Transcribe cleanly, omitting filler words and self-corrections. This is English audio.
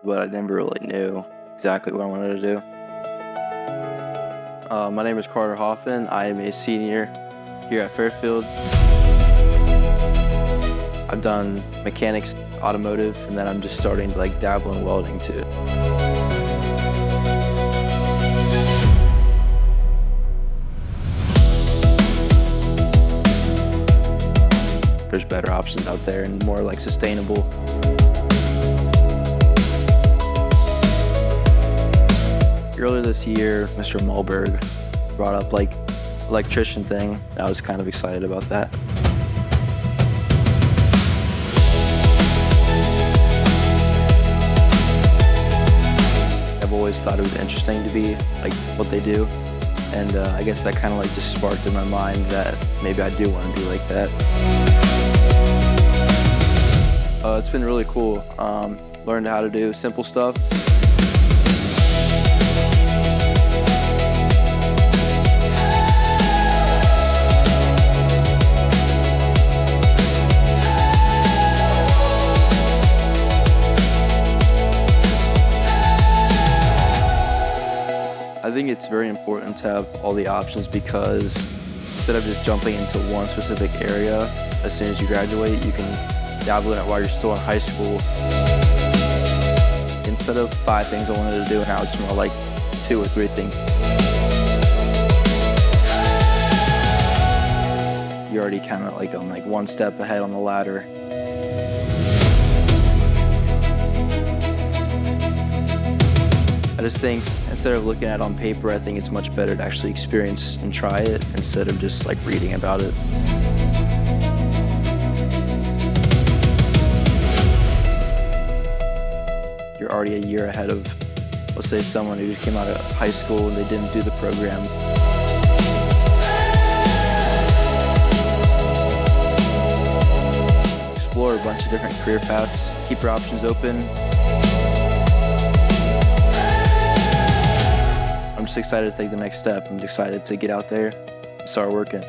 but I never really knew exactly what I wanted to do. My name is Carter Hoffman. I am a senior here at Fairfield. I've done mechanics, automotive, and then I'm just starting to dabble in welding too. There's better options out there and more sustainable. Earlier this year, Mr. Mulberg brought up electrician thing. I was kind of excited about that. I've always thought it was interesting to be what they do, and I guess that kind of just sparked in my mind that maybe I do want to be like that. It's been really cool. Learned how to do simple stuff. I think it's very important to have all the options because instead of just jumping into one specific area, as soon as you graduate, you can dabble in it while you're still in high school. Instead of 5 things I wanted to do, now it's more like 2 or 3 things. You're already kind of on one step ahead on the ladder. I just think instead of looking at it on paper, I think it's much better to actually experience and try it instead of just reading about it. You're already a year ahead of, let's say, someone who just came out of high school and they didn't do the program. Explore a bunch of different career paths, keep your options open. I'm just excited to take the next step. I'm excited to get out there and start working.